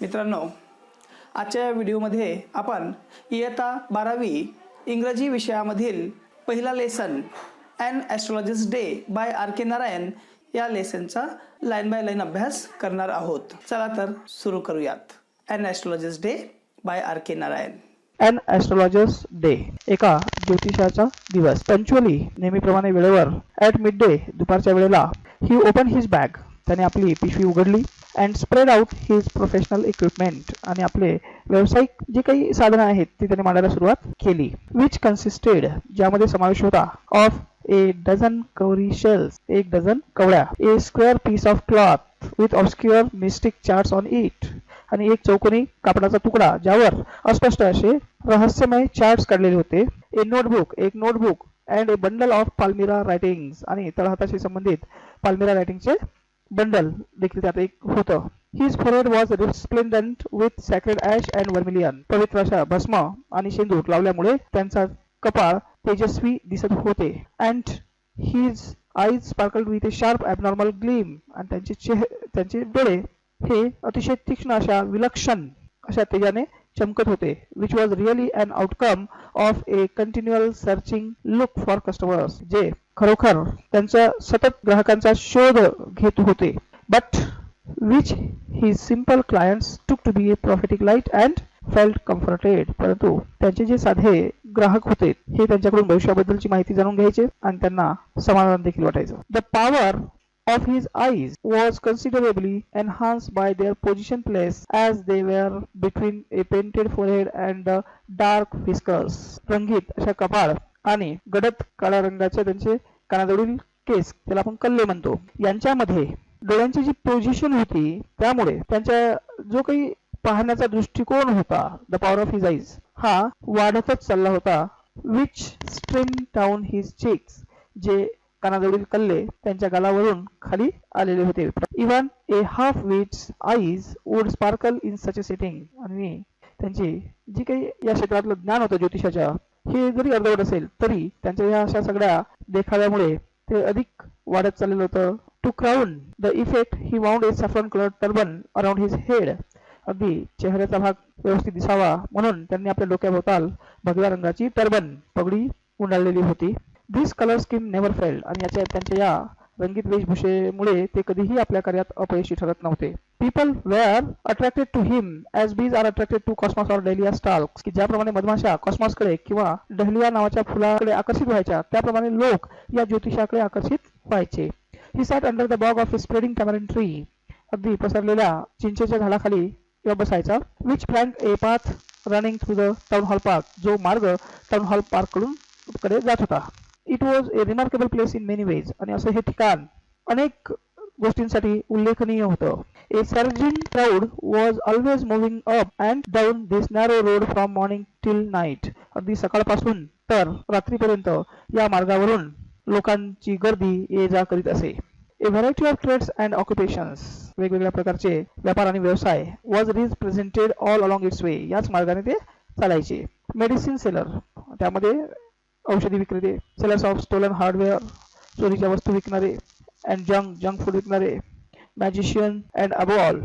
मित्रांनो, आजच्या व्हिडिओमध्ये आपण इयत्ता 12वी इंग्रजी विषयामधील पहिला lesson an astrologer's day by R K Narayan या लेसनचा लाईन बाय लाईन अभ्यास करणार आहोत. चला तर सुरू करूयात. An astrologer's day by R K Narayan. An astrologer's day, एका ज्योतिषाचा दिवस. पंच्युअली, नेहमीप्रमाणे वेळेवर, ॲट मिड डे, दुपारच्या वेळेला, ही ओपन हिज बॅग, त्याने आपली पिशवी उघडली, and spread out his professional equipment, आणि आपले व्यावसायिक जे काही साधनं आहेत ती त्याने मांडायला सुरुवात केली. विच कन्सिस्टेड, ज्यामध्ये समावेश होता, of a dozen cowrie shells, एक डझन कवड्या, a square piece of cloth with obscure mystic charts on it, आणि एक चौकोनी कापडाचा तुकडा ज्यावर अस्पष्ट असे रहस्यमय चार्ट्स काढलेले होते. ए नोटबुक, एक notebook, and a bundle of palmyra writings, आणि तळहाताशी संबंधित पाल्मिरा रायटिंगचे बंडल देखील त्यात एक होतं. His forehead was resplendent with sacred ash and vermilion, पवित्र अशा भस्म आणि शेंदूर लावल्यामुळे त्यांचा कपाळ तेजस्वी दिसत होते. And his eyes sparkled with A sharp abnormal gleam, आणि त्यांचे डोळे हे अतिशय तीक्ष्ण अशा विलक्षण अशा तेजाने चमकत होते. Which was really an outcome of a continual searching look for customers, जे खरोखर त्यांच्या सतत ग्राहकांचा शोध घेत होते. But which his simple clients took to be a prophetic light and felt comforted, परंतु त्यांचे जे साधे ग्राहक होते हे त्यांच्याकडून भविष्याबद्दलची माहिती जाणून घ्यायचे आणि त्यांना समाधान देखील वाटायचं. The power of his eyes was considerably enhanced by their position placed as they were between a painted forehead and the dark whiskers. रंगीत अशा कपाळ आणि गडद काळ्या रंगाचे त्यांचे कानाजवळील केस, त्याला आपण कल्ले म्हणतो, यांच्यामध्ये डोळ्यांची जी पोझिशन होती त्यामुळे त्यांच्या जो काही पाहण्याचा दृष्टिकोन होता, the power of his eyes, हा वाढतच चालला होता. Which stream down his cheeks, जे कानाजवळील कल्ले त्यांच्या गालावरून खाली आलेले होते. Even a half wit's eyes would sparkle in such a setting, आणि त्यांची जी काही या क्षेत्रातलं ज्ञान होतं ज्योतिषाच्या, हे जरी अर्धवट असेल तरी त्यांच्या या अशा सगळ्या देखाव्यामुळे ते अधिक वाढत चाललेलं होतं. To crown the effect he wound a saffron coloured turban around his head, अगदी चेहऱ्याचा भाग व्यवस्थित दिसावा म्हणून त्यांनी आपल्या डोक्याभोवताल भगव्या रंगाची टर्बन, पगडी गुंडाळलेली होती. दिस कलर स्कीम नेव्हर फेल्ड, आणि त्यांच्या या रंगीत वेशभूषेमुळे ते कधीही आपल्या कार्यात अपयशी ठरत नव्हते. People were attracted to him as bees are attracted to cosmos or dahlia stalks, की ज्याप्रमाणे मधमाशा कॉस्मॉसकडे किंवा डहलिया नावाच्या फुलाकडे आकर्षित व्हायच्या त्याप्रमाणे लोक या ज्योतिषाकडे आकर्षित व्हायचे. He sat under the bough of a spreading tamarind tree, अगदी पसरलेल्या चिंचेच्या झाडाखाली किंवा बसायचा. Which flank a path running through the town hall park, जो मार्ग टाउन हॉल पार्ककडे जात होता. It was a remarkable place in many ways, आणि असं हे ठिकाण अनेक गोष्टींसाठी उल्लेखनीय होतं. A surging crowd was always moving up and down this narrow road from morning till night, अगदी सकाळपासून तर रात्रीपर्यंत या मार्गावरून लोकांची गर्दी ये जा करीत असे. A variety of trades and occupations, वेगवेगळ्या प्रकारचे व्यापार आणि व्यवसाय, was represented all along its way, याच मार्गाने ते चालायचे. मेडिसिन सेलर, त्यामध्ये औषधी विक्रेते. सेलर्स ऑफ स्टोलन हार्डवेअर, चोरीच्या वस्तू विकणारे. अँड जंक फूड विकणारे. मॅजिशियन अँड अबोव ऑल,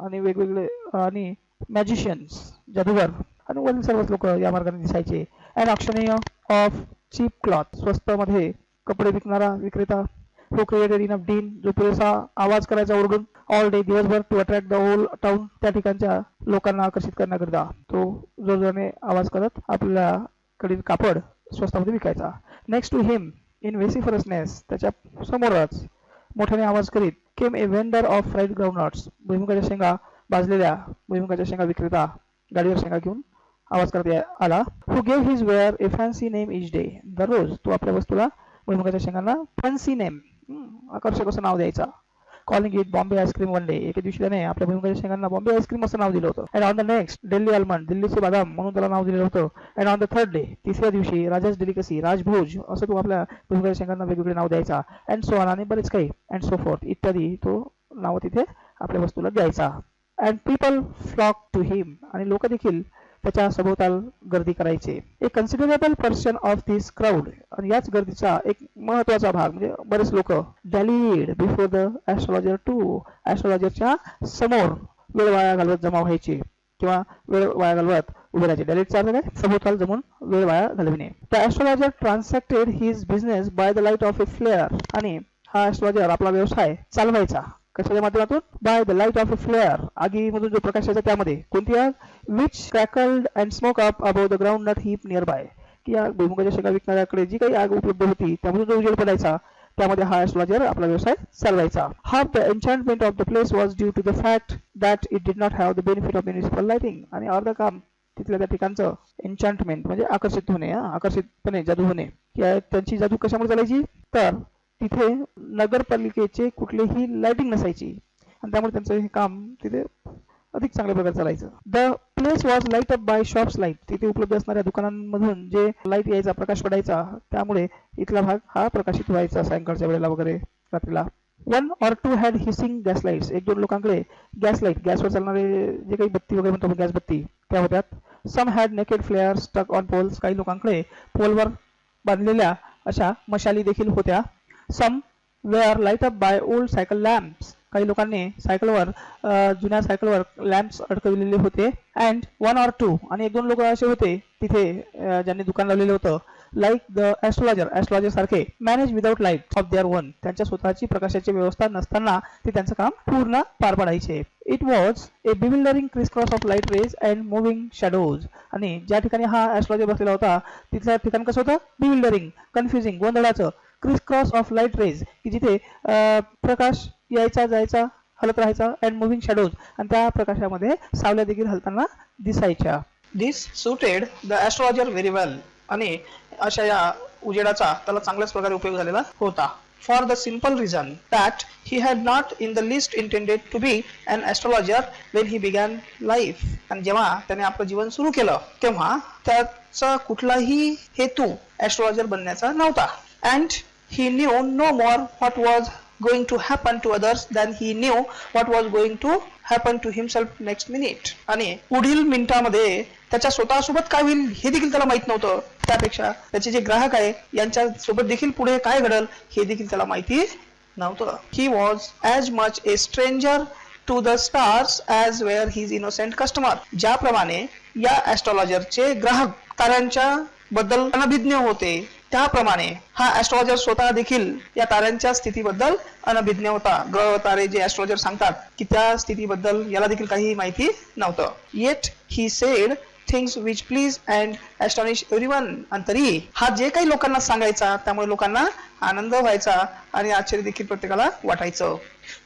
आणि वेगवेगळे आणि मॅजिशियन्स, जादूगर, आणि वरील सर्वच लोक या मार्गाने दिसायचे. And auctioneer of cheap cloth, स्वस्त मध्ये कपडे विकणारा विक्रेता. Who created in a din, जो पुरेसा आवाज करायचा ओरडून ऑल डे, दिवसभर, to attract the whole town, त्या ठिकाणच्या लोकांना आकर्षित करण्याकरिता तो जोरजोराने आवाज करत आपल्याकडील कापड स्वस्तामध्ये विकायचा. Next to him in vociferousness, त्याच्या समोरच मोठ्याने आवाज करीत, came a vendor of fried groundnuts, भुईमुगाच्या शेंगा, भाजलेल्या भुईमुगाच्या शेंगा विक्रेता गाडीवर शेंगा घेऊन आवाज करत आला. हु गेव हिज वेअर ए फॅन्सी नेम इच डे, दररोज तो आपल्या वस्तूला भुईमुगाच्या शेंगांना फॅन्सी नेम, आकर्षक असं नाव द्यायचा. Calling it Bombay ice cream one day, एके दिवशी त्याने आपल्या भुईमुगाच्या शेंगांना बॉम्बे आईस्क्रीम असं नाव दिलं होतं. And on the next Delhi almond, दिल्लीचे बदाम म्हणून त्याला नाव दिलेलं होतं. And on the third day, तिसऱ्या दिवशी राजाज डेलिकसी, राजभोज, असं तो आपल्या भुईमुगाच्या शेंगांना वेगवेगळे नाव द्यायचा. अँड सो ऑन, आणि बरेच काही, अँड सो फोर्थ इत्यादी तो नाव तिथे आपल्या वस्तूला द्यायचा. And people flock to him, आणि लोक देखील त्याच्या सभोवताल गर्दी करायचे. A considerable person of this crowd, आणि याच गर्दीचा एक महत्वाचा भाग म्हणजे बरेच लोक dallied before the astrologer too, ॲस्ट्रोलॉजरच्या समोर वेळ वाया घालवत जमा व्हायचे किंवा वेळ वाया घालवत उभे राहायचे. डायरेक्टचा अर्थ काय? सभोवताल जमून वेळ वाया घालविणे. The astrologer transacted his business by the light of a flare. आणि हा ॲस्ट्रोलॉजर आपला व्यवसाय चालवायचा कशाच्या माध्यमातून? By the light of a flare, आगीमधून जो प्रकाश यायचा त्यामध्ये. कोणती आग? Which crackled and smoke up above the groundnut heap nearby. की या भुईमुगाच्या शेंगा विकणाऱ्याकडे जी काही आग उपलब्ध होती त्यामधून जो उजेड पडायचा त्यामध्ये हा ॲस्ट्रोलॉजर आपला व्यवसाय चालवायचा. Half the enchantment of the place was due to the fact that it did not have the benefit of municipal lighting. आणि अर्ध काम तिथल्या त्या ठिकाणचं एन्चantment म्हणजे आकर्षित होणे, आकर्षितपणे जादू होणे. त्यांची जादू कशामुळे चालायची? तर तिथे नगरपालिकेचे कुठलीही लाइटिंग नसायची आणि त्यामुळे त्यांचं हे काम तिथे अधिक चांगल्या प्रकारे चालायचं. The place was light up bye shops light. तिथे उपलब्ध असणाऱ्या दुकानांमधून जे लाईट यायचा, प्रकाश पडायचा, त्यामुळे इथला भाग हा प्रकाशित व्हायचा सायंकाळच्या वेळेला वगैरे रात्रीला. 1 or 2 had hissing gas lights. 1-2 लोकांकडे गॅस लाईट, गॅसवर चालणारे जे काही बत्ती वगैरे म्हणतो गॅस बत्ती, त्या होत्यात. Some had naked flare stuck on poles. काही लोकांकडे पोलवर बांधलेल्या अशा मशाली देखील होत्या. Some were light up by old cycle lamps. काही लोकांनी सायकलवर, जुन्या सायकलवर लॅम्प्स अडकविलेले होते. अँड 1 or 2 आणि 1-2 लोक असे होते तिथे ज्यांनी दुकान लावलेलं होतं. लाईक द ॲस्ट्रोलॉजर सारखे manage without light of their own. त्यांच्या स्वतःची प्रकाशाची व्यवस्था नसताना ते त्यांचं काम पूर्ण पार पाडायचे. It was a bewildering crisscross of light rays and moving shadows. आणि ज्या ठिकाणी हा ॲस्ट्रोलॉजर बसलेला होता तिथलं ठिकाण कसं होतं? बिविल्डरिंग, कन्फ्युजिंग, गोंधळाचं. क्रिस ऑफ लाईट रेज की जिथे प्रकाश यायचा जायचा हलत राहायचा. अँड मुव्हिंग शॅडोज आणि त्या प्रकाशामध्ये सावल्या देखील हलताना दिसायच्या. दिस सुटेड द ॲस्ट्रोलॉजर व्हेरी वेल. आणि अशा या उजेडाचा त्याला चांगल्याच प्रकारे उपयोग झालेला होता. For the simple reason that he had not in the list intended to be an astrologer when he began life. आणि जेव्हा त्याने आपलं जीवन सुरू केलं तेव्हा त्याचा कुठलाही हेतू ॲस्ट्रोलॉजर बनण्याचा नव्हता. And he knew no more what was going to happen to others than he knew what was going to happen to himself next minute. आणि पुढील मिनिटामध्ये त्याच्या स्वतःसोबत काय होईल हे देखील त्याला माहित नव्हतं. त्यापेक्षा त्याचे जे ग्राहक आहे यांच्या सोबत देखील पुढे काय घडल हे देखील त्याला माहिती नव्हतं. He was as much a stranger to the stars as were his innocent customer. ज्याप्रमाणे या ॲस्ट्रोलॉजरचे ग्राहक ताऱ्यांच्या बद्दल अनभिज्ञ होते त्याप्रमाणे हा ॲस्ट्रोलॉजर स्वतः देखील या ताऱ्यांच्या स्थितीबद्दल अनभिज्ञ होता. ग्रह तारे जे ॲस्ट्रोलॉजर सांगतात की त्या स्थितीबद्दल याला देखील काही माहिती नव्हतं. Yet he said things which please and astonish everyone. आणि तरी हा जे काही लोकांना सांगायचा त्यामुळे लोकांना आनंद व्हायचा आणि आश्चर्य देखील प्रत्येकाला वाटायचं.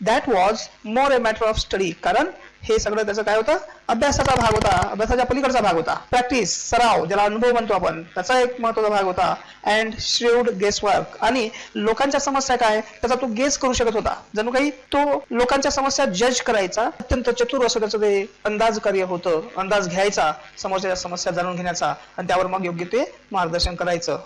That was more A matter of study. कारण हे सगळं त्याचं काय होतं? अभ्यासाचा भाग होता, अभ्यासाच्या पलीकडचा भाग होता. प्रॅक्टिस, सराव, ज्याला अनुभव म्हणतो आपण, त्याचा एक महत्त्वाचा भाग होता. अँड श्रेवड गेसवर्क. आणि लोकांच्या समस्या काय त्याचा तो गेस करू शकत होता. जणू काही तो लोकांच्या समस्या जज करायचा. अत्यंत चतुर असं त्याचं ते अंदाज कार्य होतं. अंदाज घ्यायचा समोरच्या समस्या जाणून घेण्याचा आणि त्यावर मग योग्य ते मार्गदर्शन करायचं,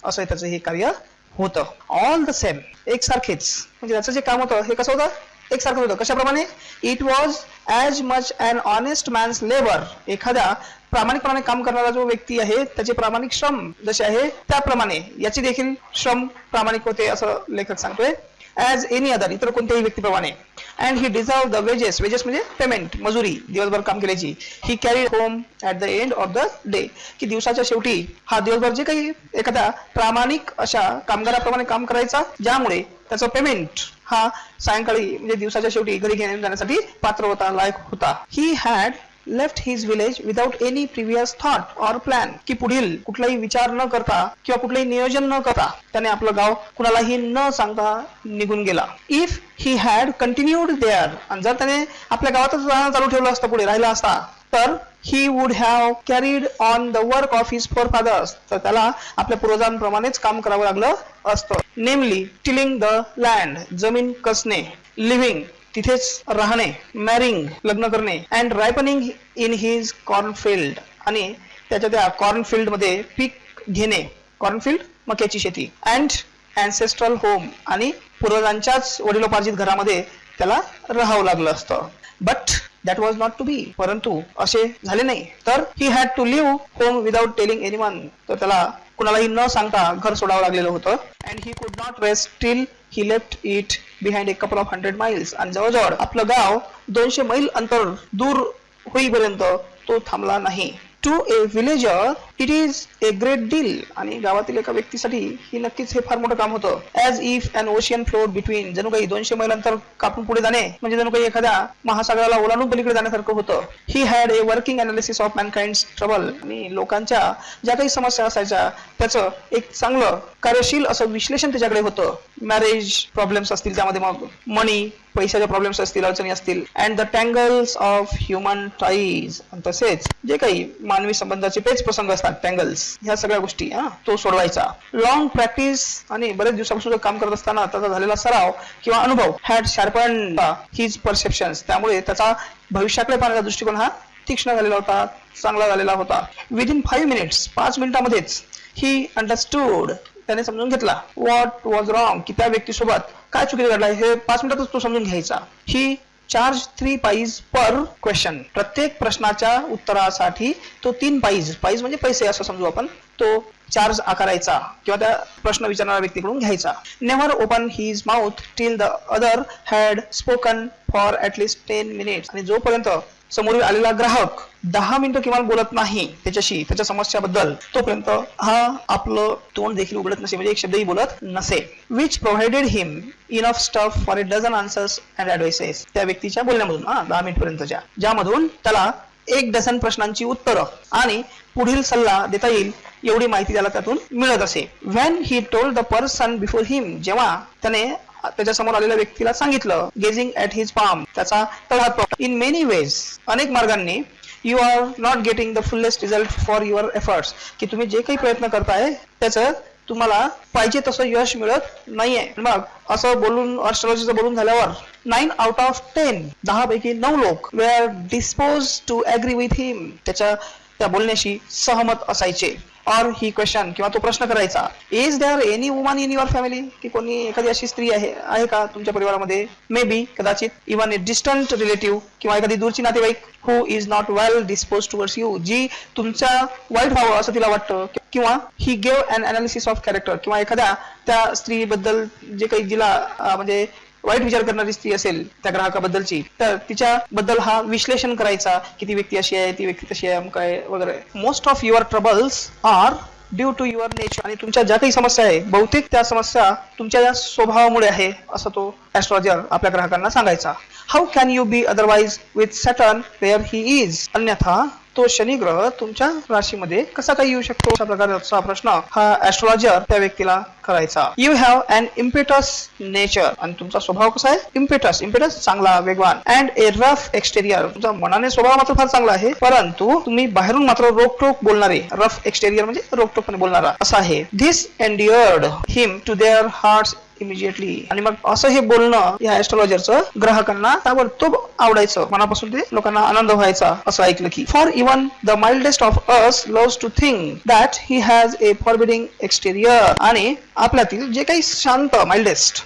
असं त्याचं हे कार्य होतं. ऑल द सेम, एकसारखेच. म्हणजे त्याचं जे काम होतं हे कसं होतं? एकसारखं होतं. कशाप्रमाणे? It was as much an honest man's labour. एखाद्या प्रामाणिकपणाने काम करणारा जो व्यक्ती आहे त्याचे प्रामाणिक श्रम जसे आहे त्याप्रमाणे याचे देखील श्रम प्रामाणिक होते असं लेखक सांगतोय. ॲज एनी अदर, इतर कोणत्याही व्यक्तीप्रमाणे. And he deserve the wages. Wages म्हणजे पेमेंट, मजुरी, दिवसभर काम केल्याची. He carried home at the end of the day. की दिवसाच्या शेवटी हा दिवसभर जे काही एखाद्या प्रामाणिक अशा कामगाराप्रमाणे काम करायचा ज्यामुळे त्याचं पेमेंट हा सायंकाळी म्हणजे दिवसाच्या शेवटी घरी घेऊन जाण्यासाठी पात्र होता, लायक होता. He had left his village without any previous thought or plan. की पुढील कुठलाही विचार न करता किंवा कुठलंही नियोजन न करता त्याने आपलं गाव कुणालाही न सांगता निघून गेला. If he had continued there. आणि जर त्याने आपल्या गावातच राहणं चालू ठेवलं असतं, पुढे राहिला असता, तर he would have carried on the work of his forefathers. तर त्याला आपल्या पूर्वजांप्रमाणेच काम करावं लागलं असतं. नेमली टिलिंग द लँड. जमीन कसणे. लिव्हिंग तिथेच राहणे. मॅरिंग लग्न करणे. And ripening in his cornfield. आणि त्याच्या त्या कॉर्नफिल्ड मध्ये पीक घेणे. कॉर्नफिल्ड मक्याची शेती. And ancestral home. आणि पूर्वजांच्याच वडिलोपार्जित घरामध्ये त्याला राहावं लागलं असतं. But that was not to be. परंतु असे झाले नाही. तर he had to leave home without telling anyone. तर त्याला कुणालाही न सांगता घर सोडावं लागलेलं होतं. And he could not rest till he left it behind a couple of 100 miles. आणि जवळजवळ आपलं गाव 200 मैल अंतर दूर होईपर्यंत तो थांबला नाही. To a villager it is a great deal. आणि गावातील एका व्यक्तीसाठी ही नक्कीच हे फार मोठं काम होतं. As if an ocean flowed between. जणू काही 200 मैल अंतर कापून पुढे जाणे म्हणजे जणू काही एखाद्या महासागराला ओलांडून पलीकडे जाण्यासारखं होतं. He had a working analysis of mankind's trouble. आणि लोकांच्या ज्या काही समस्या असायच्या त्याचं एक चांगलं कार्यशील असं विश्लेषण त्याच्याकडे होतं. मॅरेज प्रॉब्लेम्स असतील, त्यामध्ये मग मनी पैशाच्या प्रॉब्लेम्स असतील, अडचणी असतील. And the tangles of human ties. तसेच जे काही मानवी संबंधाचे पेच प्रसंग असतात, टँगल्स, ह्या सगळ्या गोष्टी तो सोडवायचा. लॉंग प्रॅक्टिस आणि बरेच दिवसापासून काम करत असताना त्याचा झालेला सराव किंवा अनुभव हॅड शार्पन्ड हिज परसेप्शन्स. त्यामुळे त्याचा भविष्याकडे पाहण्याचा दृष्टिकोन हा तीक्ष्ण झालेला होता, चांगला झालेला होता. विदिन 5 minutes 5 मिनिटांमध्येच ही अंडरस्टूड. त्याने समजून घेतला व्हॉट वॉज रॉंग, की त्या व्यक्तीसोबत काय चुकीचं घडलं हे 5 मिनिटातच तो समजून घ्यायचा. ही चार्ज 3 पाईज पर क्वेश्चन. प्रत्येक प्रश्नाच्या उत्तरासाठी तो 3 पाईज म्हणजे पैसे असं समजू आपण, तो चार्ज आकारायचा किंवा त्या प्रश्न विचारणाऱ्या व्यक्तीकडून घ्यायचा. Never open his mouth till the other had spoken for at least 10 minutes. आणि जोपर्यंत समोर आलेला ग्राहक 10 मिनिटं किमान बोलत नाही त्याच्याशी, त्याच्या समस्याबद्दल, तोपर्यंत हा आपलं तोंड देखील उघडत नसे, म्हणजे एक शब्दही बोलत नसे. Which provided him enough stuff for a dozen answers and advices. त्या व्यक्तीच्या बोलण्यामधून 10 मिनिट पर्यंतच्या, ज्यामधून त्याला 1 डझन प्रश्नांची उत्तरं आणि पुढील सल्ला देता येईल एवढी माहिती त्याला त्यातून मिळत असे. When he told the person before him. जेव्हा त्याने त्याच्या समोर आलेल्या व्यक्तीला सांगितलं, गेजिंग ॲट हिज पाम, त्याचा तळहात. इन मेनी वेज, अनेक मार्गांनी, you are not getting the fullest result for your efforts, की तुम्ही जे काही प्रयत्न करताय त्याचं तुम्हाला पाहिजे तसं यश मिळत नाहीये. मग असं बोलून, ॲस्ट्रॉलॉजीचं बोलून झाल्यावर 9 out of 10 10 पैकी 9 लोक were dispose to agree with him. त्या बोलण्याशी सहमत असायचे. और ही क्वेश्चन किंवा तो प्रश्न करायचा, is there any woman in your family, की कोणी एखादी अशी स्त्री आहे का तुमच्या परिवारामध्ये. मे बी, कदाचित. इवन ए डिस्टंट रिलेटिव्ह, किंवा एखादी दूरची नातेवाईक. Who is not well dispose towards you, जी तुमच्या वाईट व्हावं असं तिला वाटतं. किंवा he gave an analysis of character, किंवा एखाद्या त्या स्त्रीबद्दल जे काही जिला म्हणजे वाईट विचार करणारी स्त्री असेल त्या ग्राहकाबद्दलची, तर तिच्याबद्दल हा विश्लेषण करायचा की ती व्यक्ती अशी आहे, ती व्यक्ती तशी आहे, काय वगैरे. Most of your troubles are due to your nature. आणि तुमच्या ज्या काही समस्या आहे, बहुतेक त्या समस्या तुमच्या या स्वभावामुळे आहे असं तो ॲस्ट्रॉलॉजर आपल्या ग्राहकांना सांगायचा. How can you be otherwise with Saturn where he is. अन्यथा तो शनी ग्रह तुमच्या राशीमध्ये कसा काही येऊ शकतो, अशा प्रकारचा प्रश्न हा ॲस्ट्रॉलॉजर त्या व्यक्तीला करायचा. You have an impetuous nature. आणि तुमचा स्वभाव कसा आहे, इम्पेटस चांगला, वेगवान. And a rough exterior. तुमचा मनाने स्वभाव मात्र फार चांगला आहे, परंतु तुम्ही बाहेरून मात्र रोकटोक बोलणारे, रफ एक्सटेरियर म्हणजे रोकटोकपणे बोलणारा असा आहे. This endeared him to their hearts immediately. आणि मग असं हे बोलणं या ॲस्ट्रॉलॉजरचं ग्राहकांना ताबडतोब आवडायचं, मनापासून ते लोकांना आनंद व्हायचा असं ऐकलं की. For even the mildest of us loves to think that he has a forbidding exterior. आणि आपल्यातील जे काही शांत माइल्डेस्ट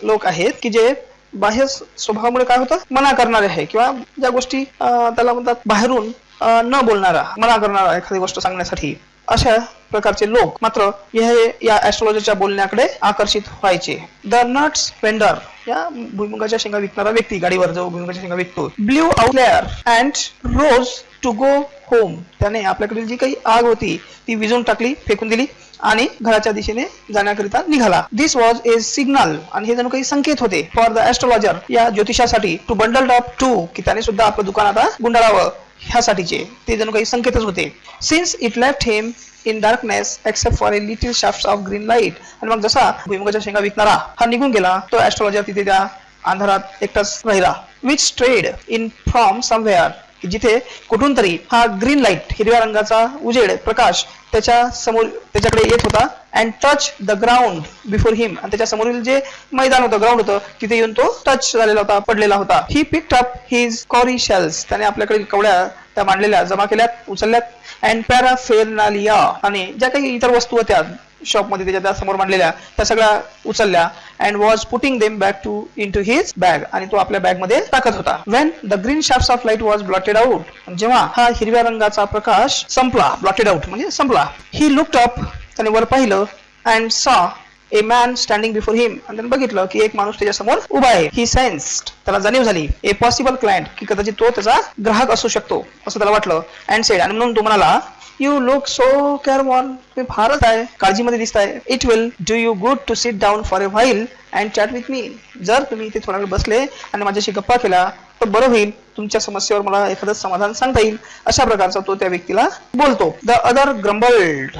लोक आहेत की जे बाह्य स्वभावामुळे काय होतं, मना करणारे आहे, किंवा ज्या गोष्टी त्याला म्हणतात बाहेरून न बोलणारा, मना करणारा एखादी गोष्ट सांगण्यासाठी, अशा प्रकारचे लोक मात्र या ॲस्ट्रॉलॉजरच्या बोलण्याकडे आकर्षित व्हायचे. The nuts vendor. या भुईमुगाच्या शेंगा विकणारा व्यक्ती, गाडीवर जो भुईमुगाच्या शेंगा विकतो, blew out flare and rose to go home. त्याने आपल्याकडील जी काही आग होती ती विझून टाकली, फेकून दिली आणि घराच्या दिशेने जाण्याकरिता निघाला. दिस वॉज ए सिग्नल. आणि हे जणू काही संकेत होते फॉर द ॲस्ट्रॉलॉजर, या ज्योतिषासाठी, टू बंडल्ड अप टू, की त्याने सुद्धा आपलं दुकान आता गुंडाळावं ह्यासाठीचे ते जणू काही संकेतच होते. Since it left him in darkness except for a little shafts of green light. आणि मग जसा भुईमुगाच्या शेंगा विकणारा हा निघून गेला, तो ॲस्ट्रॉलॉजर तिथे त्या अंधारात एकटाच राहिला. Which strayed in from somewhere. जिथे कुठून तरी हा ग्रीन लाईट, हिरव्या रंगाचा उजेड, प्रकाश त्याच्याकडे येत होता. And touch the ground before him. आणि त्याच्या समोरील जे मैदान होतं, ग्राउंड होतं, तिथे येऊन तो टच झालेला होता, पडलेला होता. He picked up his Carry shells. त्याने आपल्याकडे कवड्या त्या मांडलेल्या जमा केल्यात, उचलल्यात. अँड पॅराफेरनालिया. आणि ज्या काही इतर वस्तू होत्या शॉपमध्ये त्याच्या समोर मांडलेल्या त्या सगळ्या उचलल्या and was putting them back to into his bag, आणि तो आपल्या बॅग मध्ये टाकत होता. When the green shafts of light was blotted out, जेव्हा हा हिरव्या रंगाचा प्रकाश संपला, ब्लॉटेड आउट म्हणजे संपला, ही लुक्ड अप, त्याने वर पाहिलं, and saw a man standing before him, आणि त्याने बघितलं की एक माणूस त्याच्या समोर उभा आहे. ही सेन्स्ड, त्याला जाणीव झाली, ए पॉसिबल क्लायंट, की कदाचित तो त्याचा ग्राहक असू शकतो असं त्याला वाटलं. अँड सेड, आणि म्हणून तो म्हणाला, यू लुक सो केअरफुल, तुम्ही फारच आहे काळजीमध्ये दिसताय. It will do you good to sit down for a while and chat with me, जर तुम्ही इथे थोडा वेळ बसले आणि माझ्याशी गप्पा केला तर बरं होईल, तुमच्या समस्येवर मला एखादं समाधान सांगता येईल. अशा प्रकारचा तो त्या व्यक्तीला बोलतो. द अदर ग्रंबल्ड,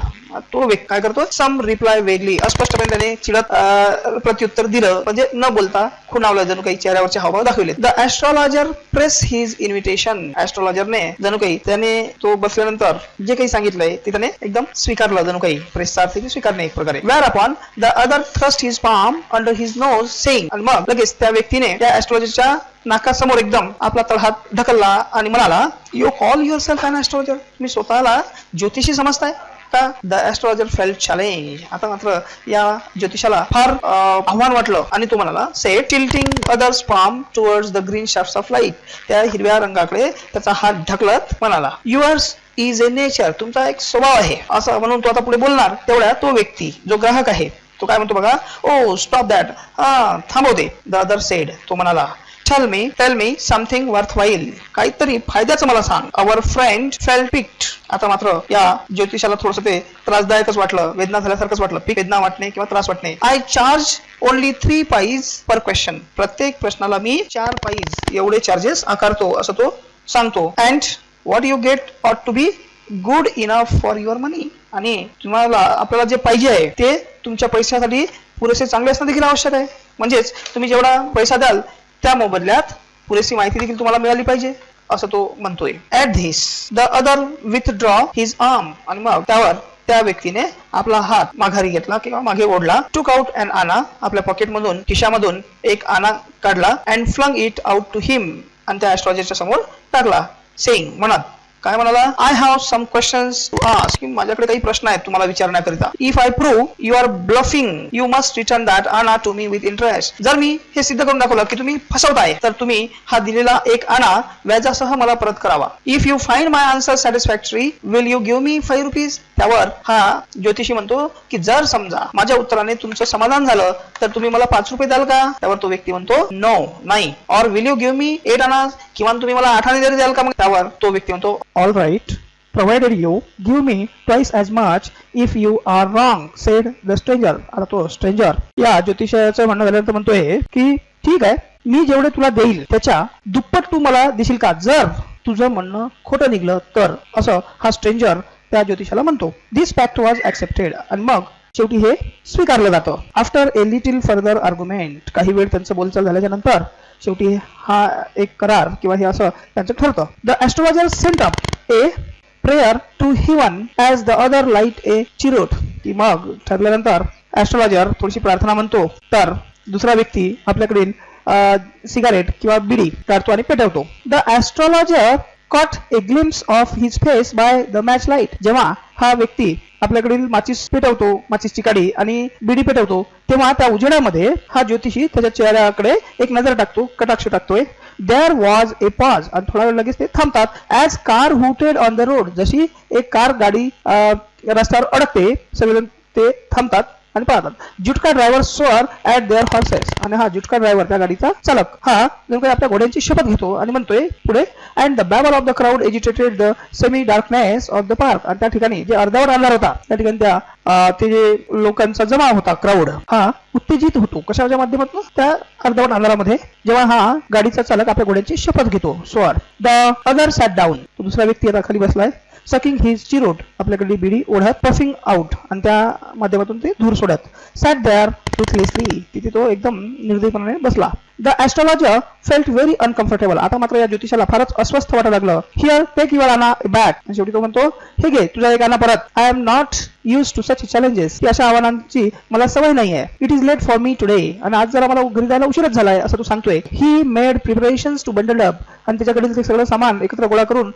तो व्यक्ती काय करतो, सम रिप्लाय वेगली, अस्पष्टपणे त्याने चिडत प्रत्युत्तर दिलं, म्हणजे न बोलता खुणावलं, जणू काही चेहऱ्यावरचे हावभाव दाखवले. The astrologer press his invitation, ॲस्ट्रॉलॉजरने जणू काही त्याने तो बसल्यानंतर जे काही सांगितलंय ते त्याने एकदम स्वीकारलं, जणू काही प्रेसचा अर्थ स्वीकारणे एक प्रकारे. Whereupon the other thrust his palm under his nose saying, आणि मग लगेच त्या व्यक्तीने त्या ॲस्ट्रॉलॉजरच्या नाकासमोर एकदम आपला तळहात ढकलला आणि म्हणाला, you call yourself an astrologer, तुम्ही स्वतःला ज्योतिषी समजताय का? द ॲस्ट्रॉलॉजर फेल्ट चॅलेंज, आता मात्र या ज्योतिषाला फार आव्हान वाटलं आणि तो म्हणाला, say tilting others palm towards the green shafts of light, त्या हिरव्या रंगाकडे त्याचा हात ढकलत म्हणाला, युअर्स इज ए नेचर, तुमचा एक स्वभाव आहे, असं म्हणून तो आता पुढे बोलणार. तेवढ्या तो व्यक्ती जो ग्राहक आहे तो काय म्हणतो बघा, ओ स्टॉप दॅट, हा थांबव दे. द अदर सेड, तो म्हणाला, टेल मी समथिंग वर्थवाईल, काहीतरी फायद्याचं मला सांग. अवर फ्रेंड फेल्ट पिक्ड, आता मात्र या ज्योतिषाला थोडंसं ते त्रासदायकच वाटलं, वेदना झाल्यासारखंच वाटलं. वेदना वाटणे किंवा त्रास वाटणे. I charge only 3 Pius per question, प्रत्येक प्रश्नाला मी 4 पाईज एवढे चार्जेस आकारतो, असं तो सांगतो. And what you get ought to be good enough for your money, आणि तुम्हाला आपल्याला जे पाहिजे आहे ते तुमच्या पैशासाठी पुरेसे चांगले असणं देखील आवश्यक आहे. म्हणजेच तुम्ही जेवढा पैसा द्याल त्या मोबदल्यात पुरेशी माहिती देखील तुम्हाला मिळाली पाहिजे, असं तो म्हणतोय. At this the other withdraw his arm, आणि मग त्यावर त्या व्यक्तीने आपला हात माघारी घेतला किंवा मागे ओढला. टूक आउट अँड आणा, आपल्या पॉकेटमधून खिशामधून एक आणा काढला. And flung it out to him, आणि त्या ॲस्ट्रॉलॉजरच्या समोर टाकला. सेइंग, म्हणत काय म्हणाला, I have some questions to ask, माझ्याकडे काही प्रश्न आहेत तुम्हाला विचारण्याकरिता. If I prove you are bluffing you must return that anna to me with interest, जर मी हे सिद्ध करून दाखवलं की तुम्ही फसवताय तर तुम्ही हा दिलेला एक आणा व्याजासह मला परत करावा. If you find my answer satisfactory will you give me 5 rupees, त्यावर हा ज्योतिषी म्हणतो की जर समजा माझ्या उत्तराने तुमचं समाधान झालं तर तुम्ही मला 5 रुपये द्याल का? त्यावर तो व्यक्ती म्हणतो नो, नाही. ऑर विल यू गिव्ह मी 8 आणा, किंवा तुम्ही मला 8 आणे द्याल का? मग त्यावर तो व्यक्ती म्हणतो all right, provided you give me twice as much if you are wrong, said the stranger. आता तो stranger या ज्योतिषाचं म्हणणं झाल्यानंतर म्हणतोय की ठीक आहे, मी जेवढे तुला देईल त्याच्या दुप्पट तू मला देशील का जर तुझं म्हणणं खोटं निघलं तर, असं हा स्ट्रेंजर त्या ज्योतिषाला म्हणतो. दिस पॅक्ट वॉज ऍक्सेप्टेड, आणि मग शेवटी हे स्वीकारलं जातं. After a little further argument, काही वेळ त्यांचं बोलचाल झाल्याच्या नंतर शेवटी हा एक करार किंवा हे असं त्यांचं ठरतं. The astrologer sent up a prayer to heaven as the other light a cheroot, की मग ठरल्यानंतर ॲस्ट्रॉलॉजर थोडीशी प्रार्थना म्हणतो तर दुसरा व्यक्ती आपल्याकडील सिगारेट किंवा बिडी काढतो आणि पेटवतो. The astrologer caught a glimpse of his face by the match light, जेव्हा हा व्यक्ती आपल्याकडील माचीस पेटवतो, माचीसची काडी आणि बिडी पेटवतो, तेव्हा त्या उजेडामध्ये हा ज्योतिषी त्याच्या चेहऱ्याकडे एक नजर टाकतो, कटाक्ष टाकतोय. देअर वॉज ए पॉज, आणि थोडा वेळ लगेच ते थांबतात. As car hooted on the road, जशी एक कार गाडी रस्त्यावर अडकते सगळेजण ते थांबतात आणि पाहतात. जुटका ड्रायव्हर स्वर ऍट देअर हॉर्सेस, आणि हा जुटका ड्रायव्हर त्या गाडीचा चालक हा नेमका आपल्या घोड्यांची शपथ घेतो आणि म्हणतोय पुढे, and the Wavell of the crowd agitated the semi darkness of the park, आणि त्या ठिकाणी जे अर्धावर अंधार होता त्या ठिकाणी त्या ते जे लोकांचा जमा होता क्राऊड हा उत्तेजित होतो. कशाच्या माध्यमातून? त्या अर्धवट अंधारामध्ये जेव्हा हा गाडीचा चालक आपल्या घोड्यांची शपथ घेतो. स्वर. द अदर सॅट डाऊन, तो दुसरा व्यक्ती आता खाली बसलाय. सकिंग हिज चिरोट, आपल्याकडे बिडी ओढत. पफिंग आउट, आणि त्या माध्यमातून ते धूर सोडत. सॅट देअर टुथलेसली, तिथे तो एकदम निर्दयीपणाने बसला. The astrologer felt very uncomfortable, आता मात्र या ज्योतिषाला फारच अस्वस्थ वाटायला लागलं. हिअर टेक युअर आणा बॅक, शेवटी तो म्हणतो हे घे तुझा एक आणा परत. I am not used to such challenges. की अशा आव्हानांची मला सवय नाही आहे. It is late for me today. आणि आज जरा मला घरी जायला उशीरच झालाय असं तू सांगतोय. He made preparations to bundle up. आणि त्याच्याकडील ते सगळं सामान एकत्र गोळा करून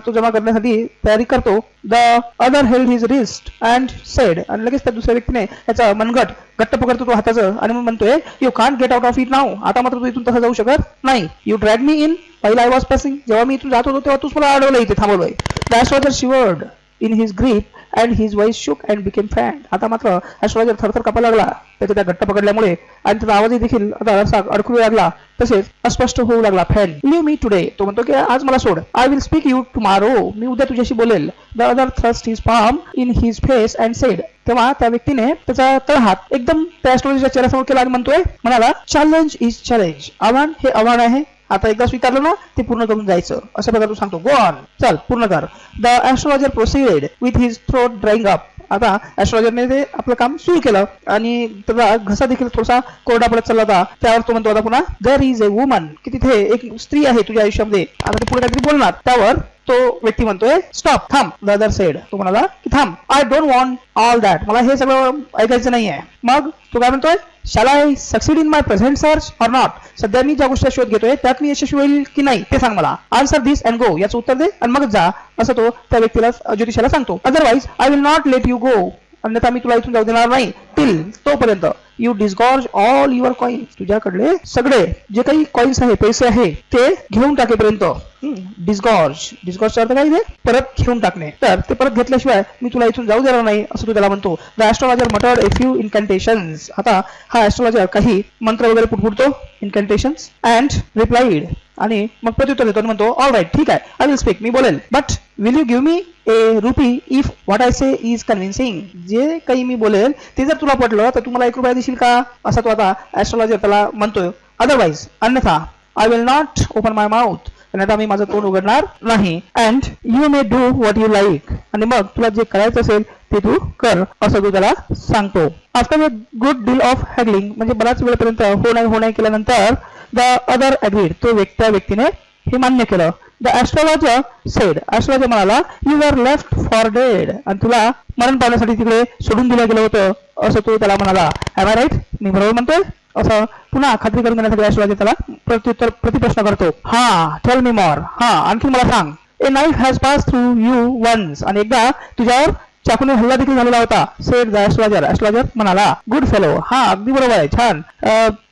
तो जमा करण्यासाठी तयारी करतो. The other held his wrist and said. आणि लगेच त्या दुसऱ्या व्यक्तीने त्याचा मनगट घट्ट पकडतो तो हाताचं आणि मग म्हणतोय you can't get out of it now. आता मात्र तू इथून तसं जाऊ शकत नाही. यू ड्रॅग मी इन पहिला आय वॉज पासिंग. जेव्हा मी इथून जात होतो तेव्हा तूच मला अडवलं इथे थांबवलंय. The astrologer shivered in his grip and his voice shook and became faint. आता मात्र ॲस्ट्रोलॉजर थरथर कापायला लागला त्याच्या त्या घट्ट पकडल्यामुळे आणि त्याचा आवाजही देखील आता असा अडकू लागला तसेच अस्पष्ट होऊ लागला. Fan leave me today. तो म्हणतो की आज मला सोड. I will speak you tomorrow. मी उद्या तुझ्याशी बोलेल. The other thrust his palm in his face and said. तेव्हा त्या व्यक्तीने त्याचा तळहात एकदम त्या ॲस्ट्रोलॉजरच्या चेहऱ्यासमोर केला आणि म्हणतोय म्हणाला चॅलेंज इज चॅलेंज. आव्हान हे आव्हान आहे. आता एकदा स्वीकारलं ना ते पूर्ण करून जायचं अशा प्रकारे तू सांगतो. गो ऑन चल पूर्ण कर. The astrologer proceeded with his throat drying up. आता ॲस्ट्रोलॉजरने ते आपलं काम सुरू केलं आणि त्याचा घसा देखील थोडासा कोरडा पडत चालला होता. त्यावर तो म्हणतो आता पुन्हा देअर इज ए वुमन. की तिथे एक स्त्री आहे तुझ्या आयुष्यामध्ये. आता ते पुढे काहीतरी बोलणार. त्यावर तो व्यक्ती म्हणतोय स्टॉप थांब. The other sed. तो म्हणाला की थांब. I don't want all that. मला हे सगळं ऐकायचं नाहीये. मग तो काय म्हणतोय shall I succeed in my present search or not. सध्या मी ज्या गोष्टी शोध घेतोय त्यात मी यशस्वी होईल की नाही ते सांग मला. Answer this and go. याचं उत्तर दे आणि मग जा असं तो त्या व्यक्तीला ज्योतिषाला सांगतो. Otherwise I will not let you go. अन्यथा मी तुला इथून जाऊ देणार नाही. टिल तोपर्यंत यू डिस्गॉर्ज ऑल युअर कॉइन्स. तुझ्याकडले सगळे जे काही कॉइन्स आहे पैसे आहे ते घेऊन टाकेपर्यंत. डिस्गॉर्ज. डिस्गॉर्जचा अर्थ काय? परत घेऊन टाकणे. तर ते परत घेतल्याशिवाय मी तुला इथून जाऊ देणार नाही असं तू त्याला म्हणतो. The astrologer muttered a few incantations. आता हा ॲस्ट्रोलॉजर काही मंत्र वगैरे पुटपुटतो इन्कॅन्टेशन्स अँड रिप्लाइड. आणि मग प्रत्युत्तर देतो आणि म्हणतो ऑल राईट ठीक आहे आय विल स्पीक. मी बोलेल. But will you give me a rupee if what I say is convincing. जे काही मी बोलेल ते जर तुला पटलं तर तू मला 1 रुपया देशील का असा तो आता ॲस्ट्रोलॉजर त्याला म्हणतोय. अदरवाईज अन्यथा I will not open my mouth. आणि आता मी माझं तोंड उघडणार नाही. And you may do what you like. आणि मग तुला जे करायचं असेल ते तू कर असं तू त्याला सांगतो. After a good deal of haggling म्हणजे बराच वेळपर्यंत हो नाही केल्यानंतर द अदर अग्रीड. त्या व्यक्तीने हे मान्य केलं. The astrologer said. ॲस्ट्रोलॉजर म्हणाला you are left for dead. आणि तुला मरण पावण्यासाठी तिकडे सोडून दिलं गेलं होतं असं तो त्याला म्हणाला. M I right. मी बरोबर म्हणतोय असं पुन्हा खात्री करून देण्यासाठी ॲस्ट्रोलॉजर त्याला प्रतिप्रश्न करतो. हा टेल मी मोर. हा आणखी मला सांग. A knife has pass through you once. आणि एकदा तुझ्यावर चाकूने हल्ला देखील झालेला होता. Sed the astrologer. ॲस्ट्रोलॉजर म्हणाला गुड फेलो. हा अगदी बरोबर आहे छान.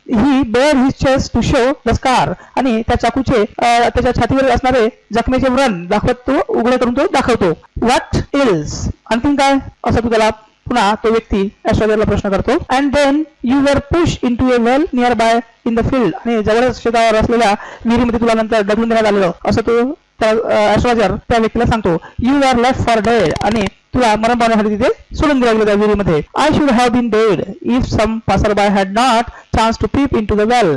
He bare his chest to show the scar. आणि त्या चाकूचे त्याच्या छातीवर असणारे जखमेचे व्रण दाखवत तो उघडे करून तो दाखवतो. What ills. आणखीन काय असं तू त्याला पुन्हा तो व्यक्ती ॲस्ट्रोलॉजरला प्रश्न करतो. And then you were push into a well nearby in the field. आणि जवळच शेतावर असलेल्या विहिरीमध्ये तुला नंतर ढकलून देण्यात आलेलं असं तो ॲस्ट्रोलॉजर त्या व्यक्तीला सांगतो. You are left for dead. आणि तुला मरण पावण्यासाठी तिथे सोडून दिलं गेलं त्या विहिरीमध्ये. I should have been dead if some passer by had not chance to peep in to the well.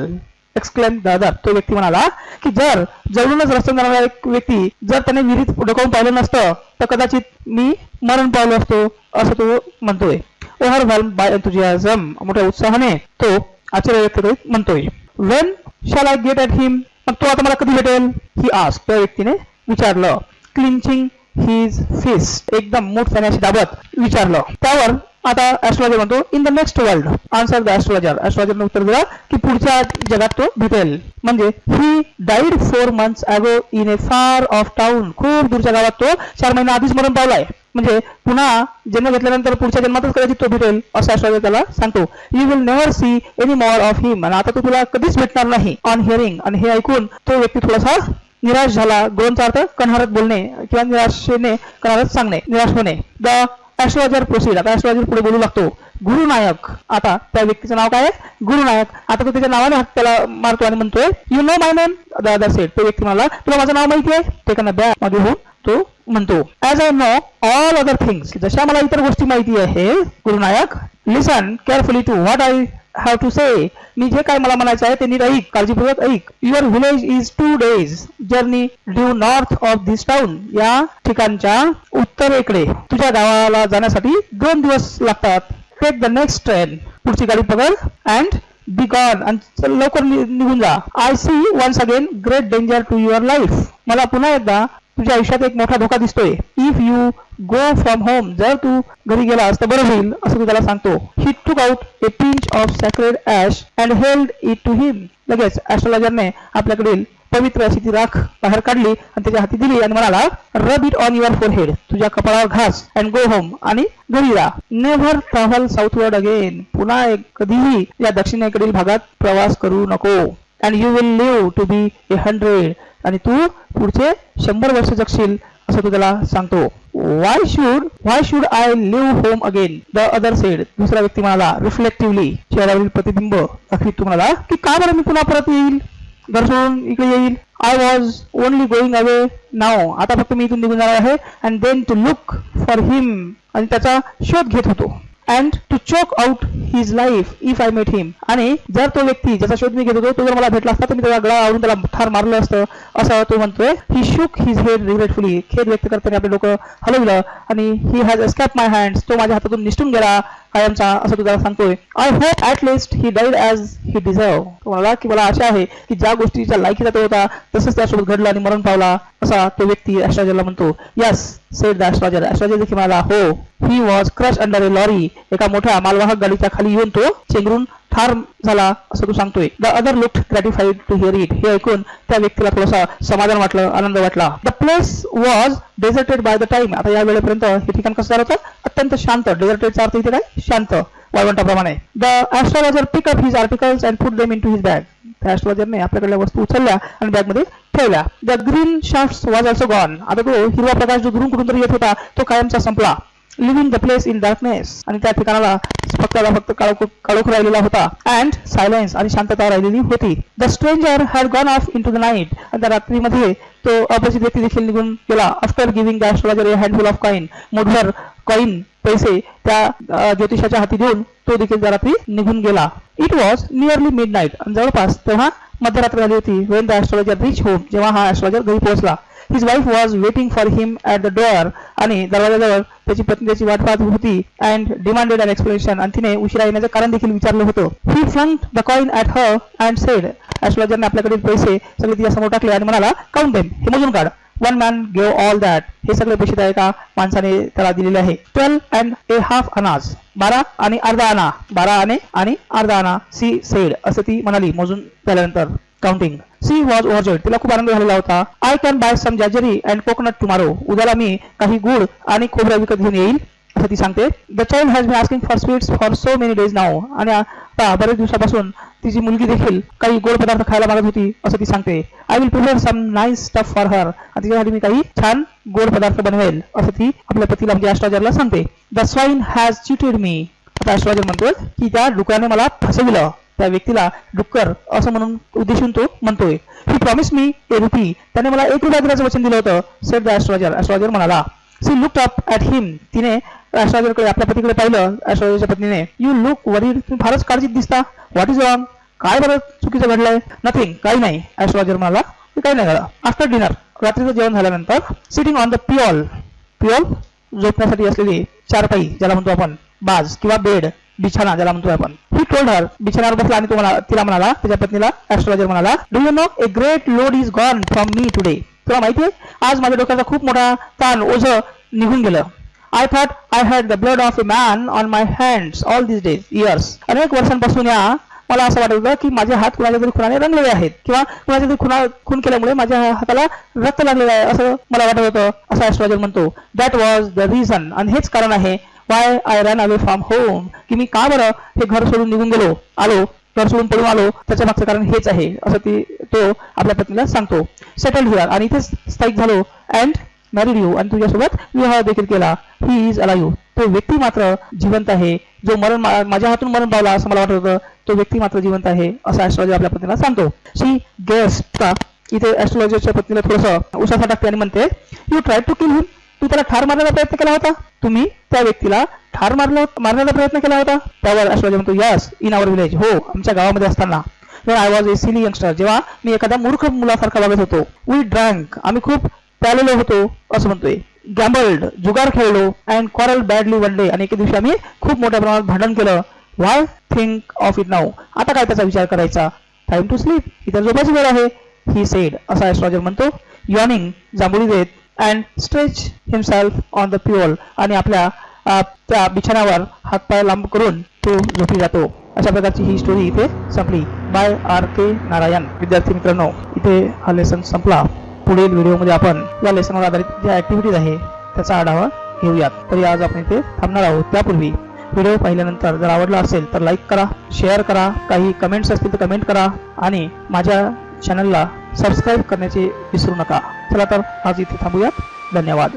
Exclaim the other. तो व्यक्ती म्हणाला की जर जवळूनच रस्त्याने जाणारा एक व्यक्ती जर त्याने विहिरीत डोकावून पाहिलं नसतं तर कदाचित मी मरण पावलो असतो असं तो म्हणतोय. Overwhelmed by enthusiasm. मोठ्या उत्साहाने तो आश्चर्य व्यक्त करीत म्हणतोय. When shall I get at him. मग तो आता मला कधी भेटेल. He ask. त्या व्यक्तीने विचारलं. Clinching his fist. एकदम मूठ अशी दाबत विचारलं. त्यावर आता ॲस्ट्रोलॉजर म्हणतो in the next world. Answer the astrologer. ॲस्ट्रोलॉजरने उत्तर दिलं की पुढच्या जगात तो भेटेल. म्हणजे he died 4 months ago in a far off town. खूप दूरच्या गावात तो 4 महिने आधीच मरण पावलाय. म्हणजे पुन्हा जन्म घेतल्यानंतर पुढच्या जन्मातच कदाचित तो भेटेल असं ॲस्ट्रोलॉजर त्याला सांगतो. You will never see any more of him. आणि आता तो तुला कधीच भेटणार नाही. On hearing. आणि हे ऐकून तो व्यक्ती थोडासा निराश झाला. गोंचा अर्थ कणहरत बोलणे किंवा निराशेने कणहरत सांगणे निराश होणे. The astrologer proceed. आता ॲस्ट्रोलॉजर पुढे बोलू लागतो. गुरुनायक. आता त्या व्यक्तीचं नाव काय आहे गुरुनायक. आता तो त्याच्या नावाने हात त्याला मारतो आणि म्हणतोय you know my name. The other sed. तो व्यक्ती म्हणाला तुला माझं नाव माहिती आहे. ते त्यांना बॅग मध्ये होऊन तो म्हणतो as I know all other things. जशा मला इतर गोष्टी माहिती आहे Gurunayak. Listen carefully to what I have to say. मी जे काय मला म्हणायचं आहे ते नीट ऐक. काळजीपूर्वक ऐक. Your village is 2 days journey due north of this town. या ठिकाणच्या उत्तरेकडे तुझ्या गावाला जाण्यासाठी 2 दिवस लागतात. Take the next train. पुढची गाडी पकड. And be gone. आणि लवकर निघून जा. I see once again great danger to your life. मला पुन्हा एकदा तुझ्या आयुष्यात एक मोठा धोका दिसतोय. If you go from home, जर तू घरी गेलास तर बरं होईल असं तू त्याला सांगतो. He took out a pinch of sacred ash and held it to him. लगेच ॲस्ट्रोलॉजरने आपल्याकडील पवित्र अशी ती राख बाहेर काढली आणि त्याच्या हाती दिली आणि म्हणाला, rub it on your forehead, तुझ्या कपाळावर घास, अँड गो होम, आणि घरी जा. नेव्हर ट्रॅव्हल साऊथवर्ड अगेन, पुन्हा कधीही या दक्षिणेकडील भागात प्रवास करू नको. And you will live to be 100, आणि तू पुढचे 100 वर्ष जगशील असं तू त्याला सांगतो. Why should I live home again, the other sed, दुसरा व्यक्ती म्हणाला रिफ्लेक्टिव्हली, चेहऱ्यावरील प्रतिबिंब दाखवीत तू म्हणाला की का बरं मी पुन्हा परत येईल, घर सोडून इकडे येईल. I was only going away now, आता फक्त मी इथून निघून जाणार आहे. And then to look for him, आणि त्याचा शोध घेत होतो. And to choke out his life if I met him, आणि जर तो व्यक्ती ज्याचा शोध मी घेत होतो तो जर मला भेटला असता तर मी त्याला गळा आवडून त्याला ठार मारलं असतं असं तो म्हणतोय. ही शुक हिज हेड रिग्रेटफुली, खेद व्यक्त करताना आपले डोकं हलवलं. आणि he has escaped my hands, तो माझ्या हातातून निसटून गेला कायमचा असं तू त्याला सांगतोय. I hope at least he died as he deserve, तो म्हणाला की मला आशा आहे की ज्या गोष्टीच्या लायकीचा तो होता तसंच त्यासोबत घडलं आणि मरण पावला असा तो व्यक्ती ॲस्ट्रोलॉजरला म्हणतो. Yes said the astrologer, astrologer देखील म्हणाला हो. He was crush under a lorry, एका मोठ्या मालवाहक गाडीच्या खाली येऊन तो चेंगरून ठार झाला असं तू सांगतोय. The other looked gratified to hear it, हे ऐकून त्या व्यक्तीला थोडासा समाधान वाटलं, आनंद वाटला. The place was deserted by the time, आता या वेळेपर्यंत हे ठिकाण कसं झालं होतं, अत्यंत शांत. डेझर्टेडचा अर्थ इथे काय, शांत, वाळवंटाप्रमाणे. The astrologer pick up his articles and put them in to his bag, त्या ॲस्ट्रोलॉजरने आपल्याकडल्या वस्तू उचलल्या आणि बॅगमध्ये ठेवल्या. The green shaft was also gone, आता तो हिरवा प्रकाश जो दुरून कुठून तरी येत होता तो कायमचा संपला. Living the place in darkness, आणि त्या ठिकाणाला फक्त काळोख राहिलेला होता. अँड सायलेन्स, आणि शांतता राहिलेली होती. The stranger had gone off in to the night, आणि त्या रात्रीमध्ये तो अपरिचित व्यक्ती देखील निघून गेला. After giving the astrologer a handful of coin, मुठभर कॉइन पैसे त्या ज्योतिषाच्या हाती देऊन तो देखील त्या रात्री निघून गेला. It was nearly mid night, आणि जवळपास तेव्हा मध्यरात्र झाली होती. Wien the astrologer rich home, जेव्हा हा ॲस्ट्रोलॉजर घरी पोहोचला. His wife was waiting for him at the door, आणि दरवाजाजवळ त्याची पत्नी त्याची वाट पाहत होती. अँड डिमांडेड अन एक्सप्लेनेशन, आणि तिने उशिरा येण्याचं कारण देखील विचारलं होतं. He flunked the coin at her and said, ॲस्ट्रोलॉजरने आपल्याकडील पैसे सगळे तिच्या समोर टाकले आणि म्हणाला, काउंट देम, हे मोजून काढ. 1 man gave all that, हे सगळे पैसे त्या एका माणसाने त्याला दिलेले आहे. 12 and a half anas, 12 आणि अर्धा आणा, 12 आणि अर्धा आणा. सी सेड, असं ती म्हणाली मोजून झाल्यानंतर. काउंटिंग. सी वॉज ओव्हरजॉयड, तिला खूप आनंद झालेला होता. I can buy some jaggery and coconut tomorrow, उद्याला मी काही गुळ आणि खोबरं विकत घेऊन येईल असं ती सांगते. The child has been asking for sweets for so many days now, आणि आता बरेच दिवसापासून तिची मुलगी देखील काही गोड पदार्थ खायला मागत होती असं ती सांगते. I will prepare some nice stuff for her, आणि तिच्यासाठी मी काही छान गोड पदार्थ बनवेल असं ती आपल्या पतीला म्हणजे ॲस्ट्रोलॉजरला सांगते. द स्वाईन हॅज चिटेड मी, आता ॲस्ट्रोलॉजर म्हणतोय की त्या डुकराने मला फसविलं. त्या व्यक्तीला डुक्कर असं म्हणून उद्देशून तो म्हणतोय. ही प्रॉमिस मी ए रुपी, त्याने मला 1 रुपया देण्याचं वचन दिलं होतं. सेड द ॲस्ट्रोलॉजर, ॲस्ट्रोलॉजर म्हणाला. सी लुक्ड अप ॲट हिम, तिने ॲस्ट्रोलॉजरकडे आपल्या पतीकडे पाहिलं. ॲस्ट्रोलॉजरच्या पत्नीने, यू लुक वरीड, तुम्ही फारच काळजीत दिसता. व्हॉट इज रॉंग, काय बरं चुकीचं घडलंय. नथिंग, काही नाही, ॲस्ट्रोलॉजर म्हणाला. काही नाही घडलं. आफ्टर डिनर, रात्रीचं जेवण झाल्यानंतर, सिटिंग ऑन द पिओल, झोपण्यासाठी असलेली चारपाई ज्याला म्हणतो आपण, बाज किंवा बेड, बिछाना ज्याला म्हणतो आपण. ही टोल्ड हर, बिछाण्यावर बसला आणि तिला म्हणाला, त्याच्या पत्नीला ॲस्ट्रोलॉजर म्हणाला, do you know a great load is gone from me today, तुला माहिती आहे आज माझ्या डोक्याचा खूप मोठा ताण ओझं निघून गेलं. I thought I had the blood of A man on my hands all this days years, अनेक वर्षांपासून मला असं वाटत होतं की माझे हात कुणाच्या तरी खुनाने रंगलेले आहेत किंवा कुणाच्या तरी खून केल्यामुळे माझ्या हाताला रक्त लागलेलं आहे असं मला वाटत होतं असं ॲस्ट्रोलॉजर म्हणतो. दॅट वॉज द रिझन, आणि हेच कारण आहे Y I run away from home, की मी का बरं हे घर सोडून निघून घर सोडून पळून आलो, त्याच्या मागचं कारण हेच आहे असं तो आपल्या पत्नीला सांगतो. सेटल्ड हिअर, आणि इथेच स्थायिक झालो. अँड मॅरिड यू, आणि तुझ्यासोबत विवाह देखील केला. ही इज अलाइव्ह, तो व्यक्ती मात्र जिवंत आहे. जो माझ्या हातून मरण पावला असं मला वाटत होतं तो व्यक्ती मात्र जिवंत आहे असं ॲस्ट्रोलॉजर आपल्या पत्नीला सांगतो. शी गेस्ट, इथे ॲस्ट्रोलॉजरच्या पत्नीला थोडंसं उसासा टाकते आणि म्हणते, you try to kill him, तू त्याला ठार मारण्याचा प्रयत्न केला होता. तुम्ही त्या व्यक्तीला ठार मारण्याचा प्रयत्न केला होता. त्यावर ॲस्ट्रोलॉजर म्हणतो, यस इन आवर विलेज, हो आमच्या गावामध्ये असताना. I was a silly youngster, जेव्हा मी एखाद्या मूर्ख मुलासारखा वागत होतो. वी ड्रँक, आम्ही खूप प्यालेलो होतो असं म्हणतोय. गॅम्बल्ड, जुगार खेळलो. And quarrel badly one day, आणि एके दिवशी आम्ही खूप मोठ्या प्रमाणात भांडण केलं. Y think of it now, आता काय त्याचा विचार करायचा. टाइम टू स्लीप, इतर झोपायची वेळ आहे. ही सेड, असा ॲस्ट्रोलॉजर म्हणतो. यॉर्निंग, जांभुळी देत. And stretch himself on the pyol आणि आपल्या त्या बिछाण्यावर हातपाय लांब करून तो झोपी जातो. अशा प्रकारची ही स्टोरी इथे संपली बाय R.K. नारायण. विद्यार्थी मित्रांनो, इथे हा लेसन संपला. पुढील व्हिडिओमध्ये आपण या लेसनवर आधारित ज्या ऍक्टिव्हिटीज आहे त्याचा आढावा घेऊयात. तरी आज आपण इथे थांबणार आहोत. त्यापूर्वी व्हिडिओ पाहिल्यानंतर जर आवडला असेल तर लाईक करा, शेअर करा, काही कमेंट्स असतील तर कमेंट करा आणि माझ्या चॅनलला सबस्क्राईब करण्याचे विसरू नका. चला तर आज इथे थांबूयात. धन्यवाद.